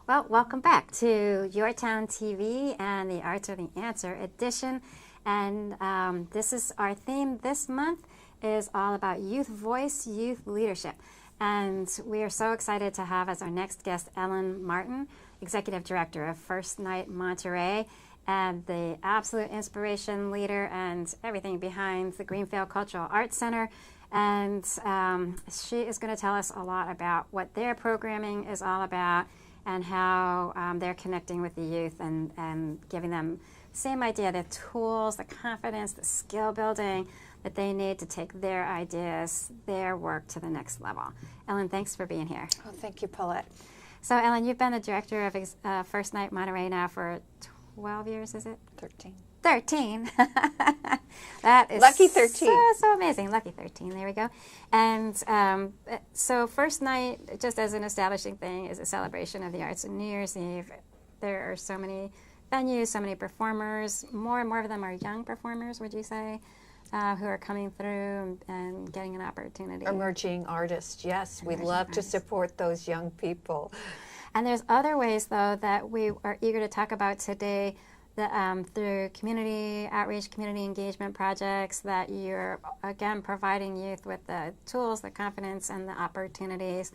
Well, welcome back to YourTown TV and the Arts Are the Answer edition. And this is our theme this month is all about youth voice, youth leadership. And we are so excited to have as our next guest Ellen Martin, Executive Director of First Night Monterey, and the absolute inspiration leader and everything behind the Greenfield Cultural Arts Center. And she is going to tell us a lot about what their programming is all about and how they're connecting with the youth and giving them the same idea, the tools, the confidence, the skill building that they need to take their ideas, their work to the next level. Ellen, thanks for being here. Oh, thank you, Paulette. So, Ellen, you've been the director of First Night Monterey now for 12 years, is it? 13. 13. That is lucky 13. So amazing. Lucky 13. There we go. And so First Night, just as an establishing thing, is a celebration of the arts. And New Year's Eve, there are so many venues, so many performers. More and more of them are young performers, would you say, who are coming through and getting an opportunity. Emerging artists, yes. We love to support those young people. And there's other ways, though, that we are eager to talk about today through community outreach, community engagement projects that you're, again, providing youth with the tools, the confidence, and the opportunities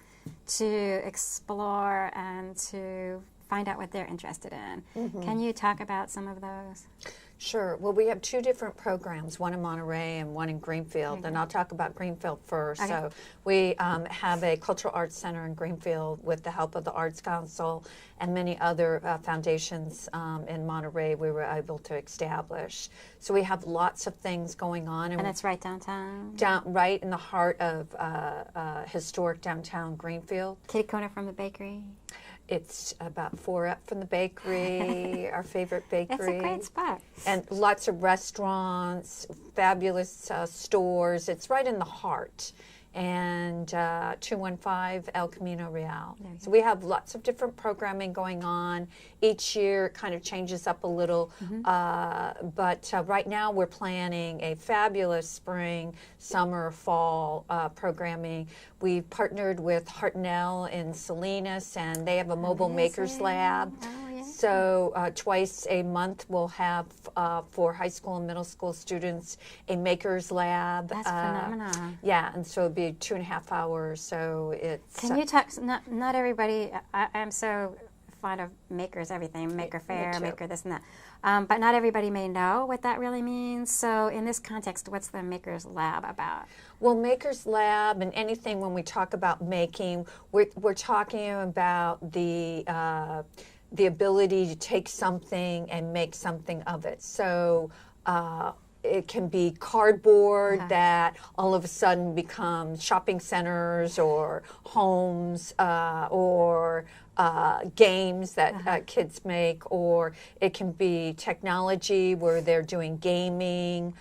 to explore and to find out what they're interested in. Mm-hmm. Can you talk about some of those? Sure. Well, we have two different programs, one in Monterey and one in Greenfield, Mm-hmm. and I'll talk about Greenfield first. Okay. So we have a cultural arts center in Greenfield with the help of the Arts Council and many other foundations in Monterey we were able to establish. So we have lots of things going on. And it's right downtown? Right in the heart of historic downtown Greenfield. Kitty corner from the bakery? It's about 4 up from the bakery, our favorite bakery. It's a great spot. And lots of restaurants, fabulous stores. It's right in the heart. And 215 El Camino Real. So we have lots of different programming going on. Each year it kind of changes up a little. Mm-hmm. But right now we're planning a fabulous spring, summer, fall programming. We've partnered with Hartnell in Salinas, and they have a mobile makers lab. Oh, yeah. So twice a month we'll have for high school and middle school students a makers lab. That's phenomenal. Yeah, and so it'd be 2.5 hours. So it's. Can you talk? Not everybody. I'm so fond of makers, everything, maker fair, maker this and that. But not everybody may know what that really means. So in this context, what's the makers lab about? Well, Makers Lab and anything when we talk about making, we're talking about the ability to take something and make something of it. So it can be cardboard that all of a sudden becomes shopping centers or homes or games that kids make, or it can be technology where they're doing gaming.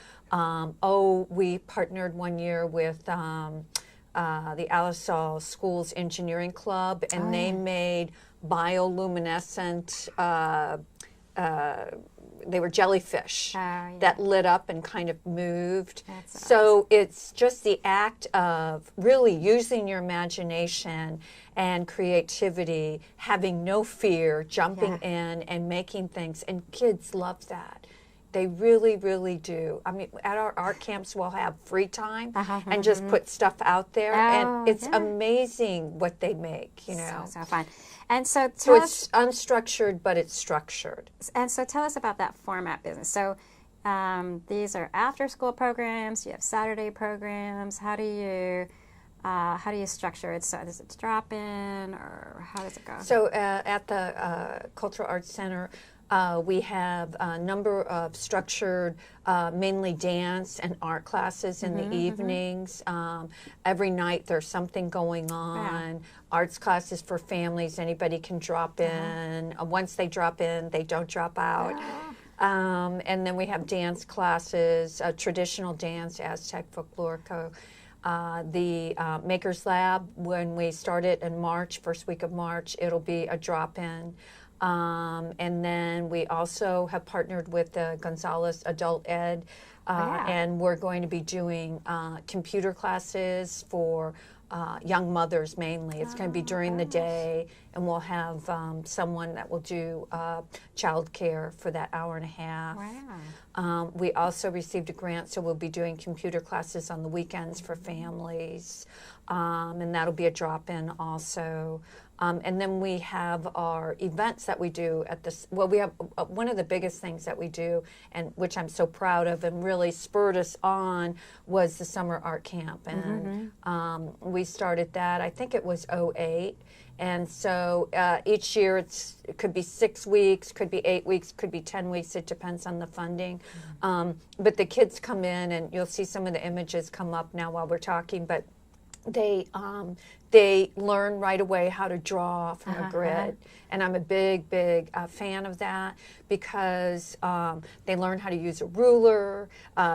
We partnered one year with the Alisal Schools Engineering Club, and they made bioluminescent, they were jellyfish that lit up and kind of moved. That's so it's just the act of really using your imagination and creativity, having no fear, jumping in and making things, and kids love that. They really, really do. I mean, at our art camps, we'll have free time and just put stuff out there, and it's amazing what they make, you know. So fun. And so it's unstructured, but it's structured. And so tell us about that format business. So these are after-school programs. You have Saturday programs. How do you structure it? So is it drop-in, or how does it go? So at the Cultural Arts Center, we have a number of structured, mainly dance and art classes in the evenings. Every night there's something going on. Arts classes for families. Anybody can drop in. Once they drop in, they don't drop out. And then we have dance classes, traditional dance, Aztec, folklorico. The Makers Lab, when we start it in March, first week of March, it'll be a drop-in. And then we also have partnered with the Gonzalez Adult Ed, and we're going to be doing computer classes for young mothers mainly. It's going to be during the day, and we'll have someone that will do child care for that hour and a half. Wow. We also received a grant, so we'll be doing computer classes on the weekends for families, and that'll be a drop-in also. And then we have our events that we do at this. Well, we have one of the biggest things that we do, and which I'm so proud of, and really spurred us on, was the summer art camp. And we started that. I think it was '08. And so each year it could be 6 weeks, could be 8 weeks, could be 10 weeks. It depends on the funding. But the kids come in, and you'll see some of the images come up now while we're talking. But they learn right away how to draw from a grid. And I'm a big fan of that, because they learn how to use a ruler,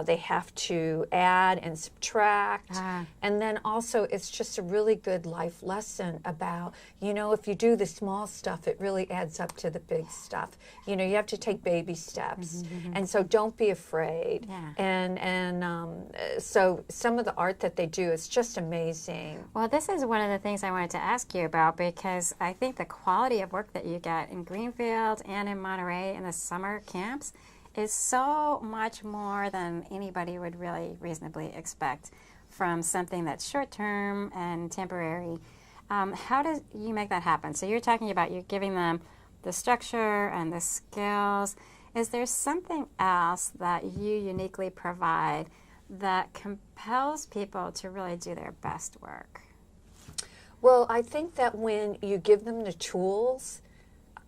they have to add and subtract, and then also it's just a really good life lesson about, if you do the small stuff, it really adds up to the big stuff. You have to take baby steps, and so don't be afraid. So some of the art that they do is just amazing. Well, this is one of the things I wanted to ask you about, because I think the quality of work that you get in Greenfield and in Monterey in the summer camps is so much more than anybody would really reasonably expect from something that's short-term and temporary. How do you make that happen? So you're talking about you're giving them the structure and the skills. Is there something else that you uniquely provide that compels people to really do their best work? Well, I think that when you give them the tools,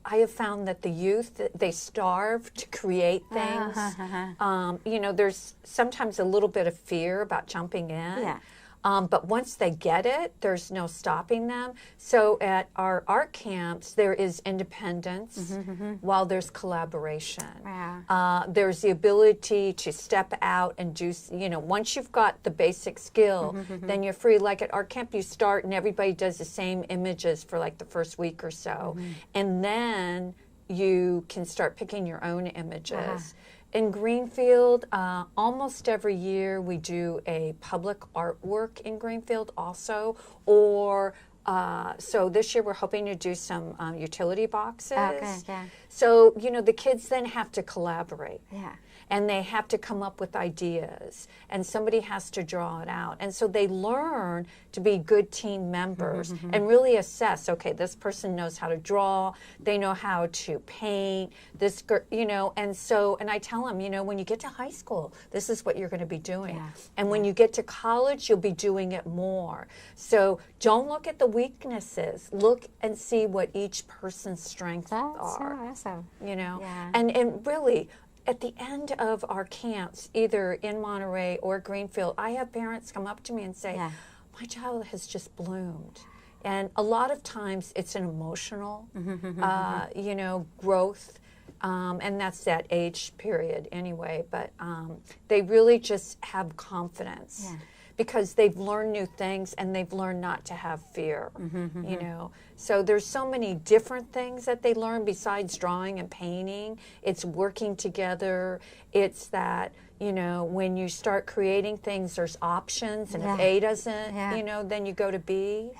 I have found that the youth, they starve to create things. There's sometimes a little bit of fear about jumping in. But once they get it, there's no stopping them. So at our art camps, there is independence while there's collaboration. There's the ability to step out and do, once you've got the basic skill, then you're free. Like at art camp, you start and everybody does the same images for like the first week or so. And then you can start picking your own images. In Greenfield, almost every year we do a public artwork in Greenfield also, or so this year we're hoping to do some utility boxes. So, the kids then have to collaborate. And they have to come up with ideas, and somebody has to draw it out. And so they learn to be good team members and really assess, okay, this person knows how to draw, they know how to paint, and I tell them, when you get to high school, this is what you're going to be doing. And when you get to college, you'll be doing it more. So don't look at the weaknesses, look and see what each person's strengths are. That's so awesome. And really, at the end of our camps, either in Monterey or Greenfield, I have parents come up to me and say, my child has just bloomed. And a lot of times it's an emotional, growth, and that's that age period anyway. But they really just have confidence. Because they've learned new things and they've learned not to have fear, So there's so many different things that they learn besides drawing and painting. It's working together. It's that, when you start creating things, there's options. And if A doesn't, then you go to B.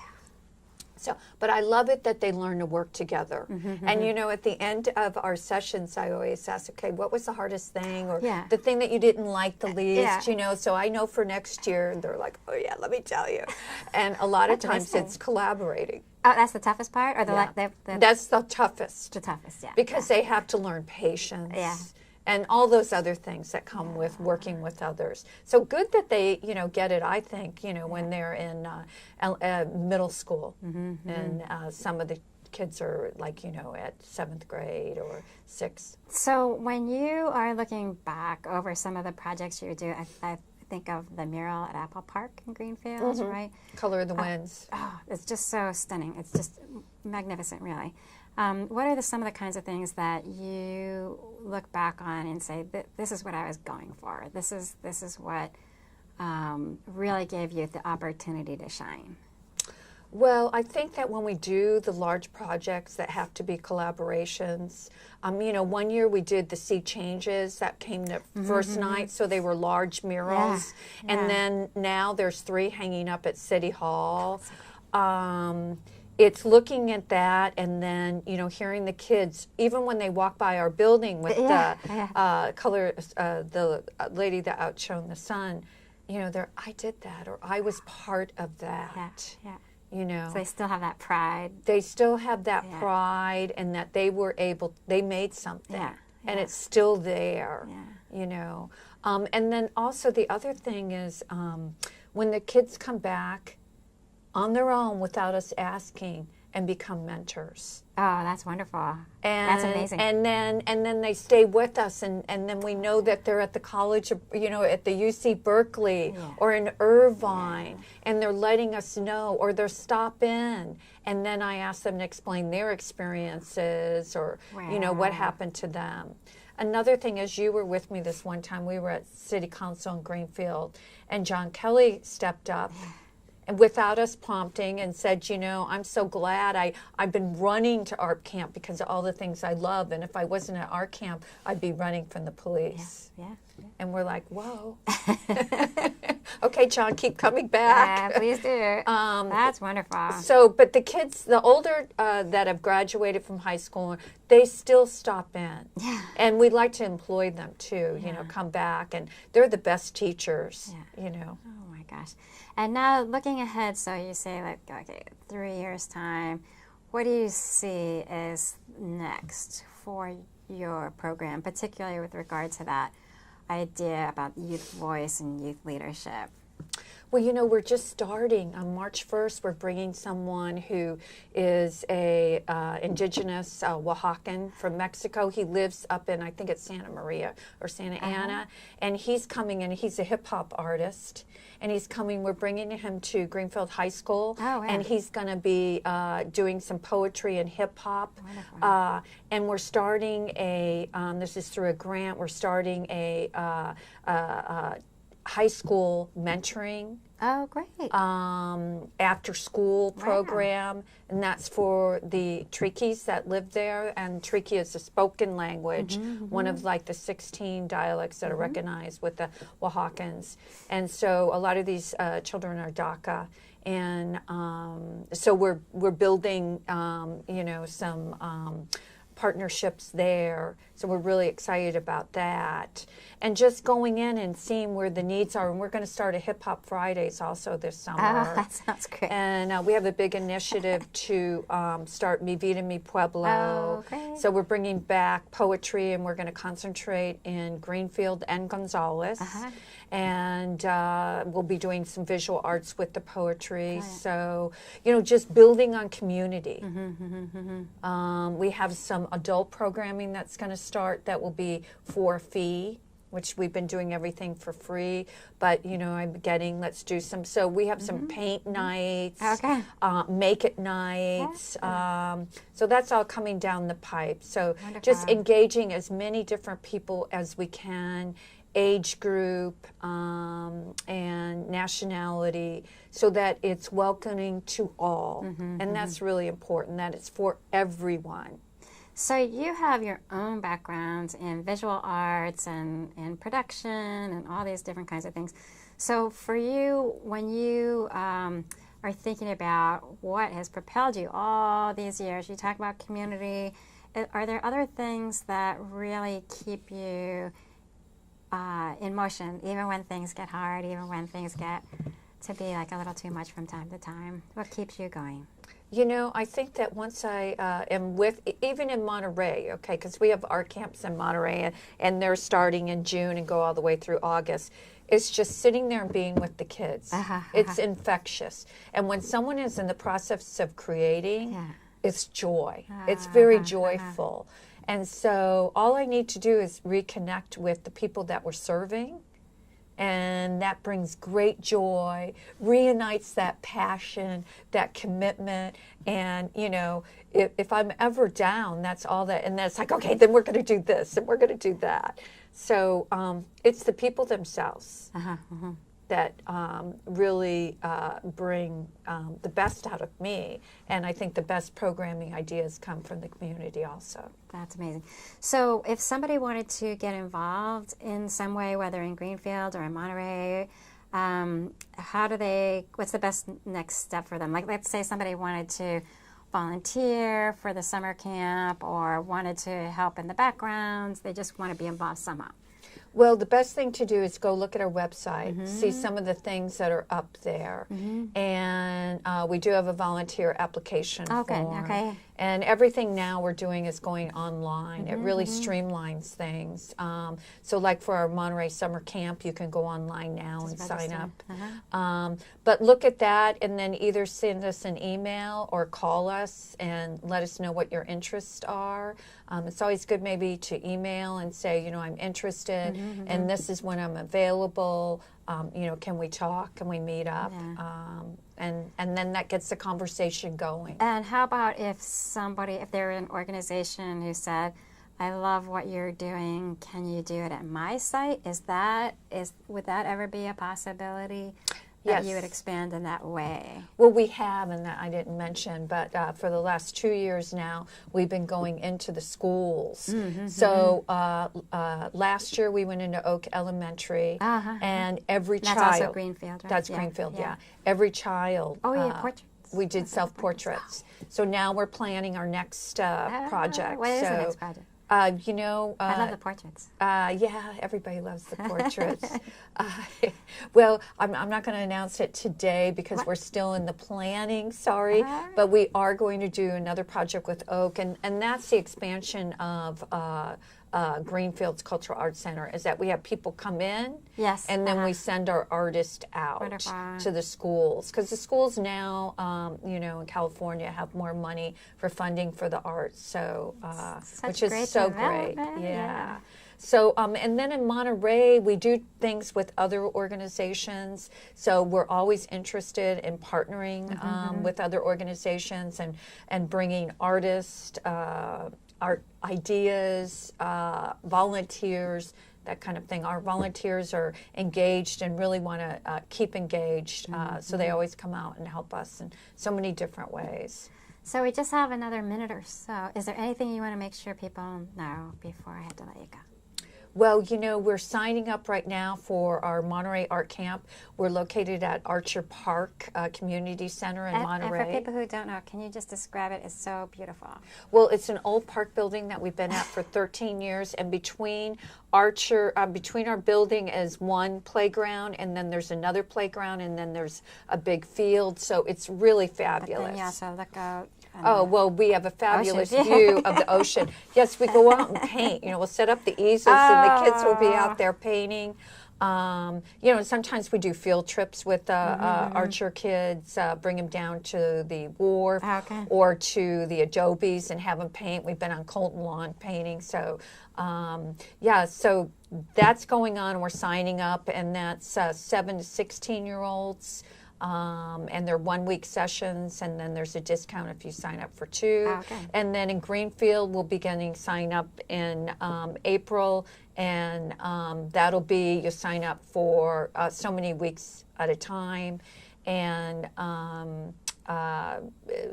So, but I love it that they learn to work together. And at the end of our sessions, I always ask, okay, what was the hardest thing, or the thing that you didn't like the least, so I know for next year. And they're like, oh yeah, let me tell you. And a lot of times it's collaborating. Oh, that's the toughest part, or that's the toughest. The toughest, because they have to learn patience. And all those other things that come with working with others. So good that they, get it, I think, when they're in middle school. And some of the kids are like, at 7th grade or 6th. So when you are looking back over some of the projects you do, I think of the mural at Apple Park in Greenfield, right? Color of the Winds. It's just so stunning. It's just magnificent, really. What are some of the kinds of things that you look back on and say, this is what I was going for? This is what really gave you the opportunity to shine? Well, I think that when we do the large projects that have to be collaborations, you know, one year we did the Sea Changes that came the first night, so they were large murals, and then now there's 3 hanging up at City Hall. It's looking at that, and then, you know, hearing the kids, even when they walk by our building with the color, the lady that outshone the sun, you know, I did that, or I was part of that. You know, so they still have that pride. They still have that pride, and that they made something, and it's still there. You know, and then also the other thing is when the kids come back on their own without us asking and become mentors. Oh, that's wonderful. And, that's amazing. And then they stay with us, and then we know that they're at the college, you know, at the UC Berkeley or in Irvine, and they're letting us know, or they'll stop in, and then I ask them to explain their experiences, or you know, what happened to them. Another thing is, you were with me this one time, we were at City Council in Greenfield, and John Kelly stepped up without us prompting and said, you know, I'm so glad I've been running to art camp because of all the things I love, and if I wasn't at art camp, I'd be running from the police. And we're like, whoa. Okay, John, keep coming back. Yeah, please do. That's wonderful. So, but the kids, the older that have graduated from high school, they still stop in. And we'd like to employ them too, you know, come back, and they're the best teachers, you know. Oh my gosh. And now looking ahead, so you say like, okay, 3 years time, what do you see is next for your program, particularly with regard to that idea about youth voice and youth leadership? Well, you know, we're just starting. On March 1st, we're bringing someone who is a indigenous Oaxacan from Mexico. He lives up in, I think it's Santa Maria or Santa Ana, and he's coming in. He's a hip-hop artist, and he's coming. We're bringing him to Greenfield High School, and he's going to be doing some poetry and hip-hop. And we're starting this is through a grant, we're starting a high school mentoring. Oh, great. After school program, and that's for the Triquis that live there, and Triqui is a spoken language, one of like the 16 dialects that are recognized with the Oaxacans. And so a lot of these children are DACA, and so we're building, you know, some partnerships there. So we're really excited about that. And just going in and seeing where the needs are. And we're going to start a Hip Hop Fridays also this summer. Oh, that sounds great. And we have a big initiative to start Mi Vida, Mi Pueblo. Oh, great. So we're bringing back poetry, and we're going to concentrate in Greenfield and Gonzales. And we'll be doing some visual arts with the poetry. So, you know, just building on community. We have some adult programming that's going to start that will be for a fee, which we've been doing everything for free, but, you know, I'm getting, let's do some, so we have some paint nights, make it nights, so that's all coming down the pipe. So just engaging as many different people as we can, age group, and nationality, so that it's welcoming to all, and that's really important, that it's for everyone. So you have your own background in visual arts and production and all these different kinds of things. So for you, when you are thinking about what has propelled you all these years, you talk about community, are there other things that really keep you in motion, even when things get hard, even when things get to be like a little too much from time to time? What keeps you going? You know, I think that once I am with, even in Monterey, okay, because we have art camps in Monterey, and they're starting in June and go all the way through August, it's just sitting there and being with the kids. It's infectious. And when someone is in the process of creating, it's joy. It's very joyful. And so all I need to do is reconnect with the people that we're serving, and that brings great joy, reunites that passion, that commitment, and, you know, if I'm ever down, that's all that, and that's like, okay, then we're going to do this, and we're going to do that. So it's the people themselves. that really bring the best out of me. And I think the best programming ideas come from the community also. That's amazing. So if somebody wanted to get involved in some way, whether in Greenfield or in Monterey, what's the best next step for them? Like, let's say somebody wanted to volunteer for the summer camp or wanted to help in the backgrounds. They just want to be involved somehow. Well, the best thing to do is go look at our website, see some of the things that are up there. And we do have a volunteer application form. Okay. And everything now we're doing is going online. It really streamlines things. So like for our Monterey Summer Camp, you can go online now and sign up. But look at that and then either send us an email or call us and let us know what your interests are. It's always good maybe to email and say, you know, I'm interested and this is when I'm available. You know, can we talk? Can we meet up? And then that gets the conversation going. And how about if they're an organization who said, I love what you're doing, can you do it at my site? Would that ever be a possibility? That you would expand in that way? Well, we have, and that I didn't mention, but for the last 2 years now, we've been going into the schools. So last year we went into Oak Elementary, and every child. That's also Greenfield, right? That's Greenfield, yeah. Every child. Oh, yeah, portraits. We did self-portraits. So now we're planning our next project. What is the next project? You know, I love the portraits. Yeah, everybody loves the portraits. Well, I'm not going to announce it today because we're still in the planning, sorry. But we are going to do another project with Oak, and that's the expansion of Greenfield's Cultural Arts Center, is that we have people come in, and then we send our artists out to the schools. Because the schools now, you know, in California have more money for funding for the arts, so which is so great. Yeah. So, and then in Monterey, we do things with other organizations. So we're always interested in partnering with other organizations and bringing artists, art ideas, volunteers, that kind of thing. Our volunteers are engaged and really want to keep engaged. So they always come out and help us in so many different ways. So we just have another minute or so. Is there anything you want to make sure people know before I have to let you go? Well, you know, we're signing up right now for our Monterey Art Camp. We're located at Archer Park Community Center in Monterey. And for people who don't know, can you just describe it? It's so beautiful. Well, it's an old park building that we've been at for 13 years, and between our building is one playground, and then there's another playground, and then there's a big field. So it's really fabulous. But then you also look out. Oh, well, we have a fabulous view of the ocean. Yes, we go out and paint. You know, we'll set up the easels and the kids will be out there painting. You know, and sometimes we do field trips with Archer kids, bring them down to the wharf or to the adobes and have them paint. We've been on Colton Lawn painting. So, yeah, so that's going on. We're signing up, and that's 7 to 16-year-olds. And they're 1-week sessions, and then there's a discount if you sign up for 2. And then in Greenfield, we'll be getting sign up in April, and that'll be you sign up for so many weeks at a time, and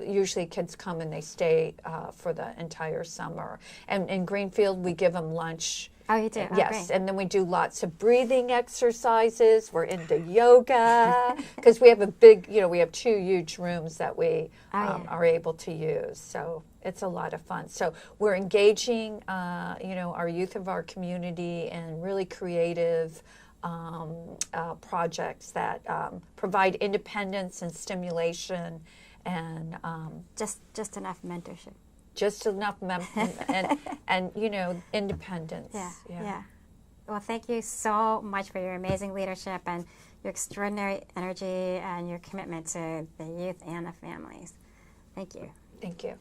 usually kids come and they stay for the entire summer. And in Greenfield, we give them lunch. Oh, you do? Yes, and then we do lots of breathing exercises. We're into yoga because we have a big, you know, we have 2 huge rooms that we are able to use. So it's a lot of fun. So we're engaging, you know, our youth of our community in really creative projects that provide independence and stimulation and just enough mentorship. Just enough and you know, independence. Yeah. Well, thank you so much for your amazing leadership and your extraordinary energy and your commitment to the youth and the families. Thank you. Thank you.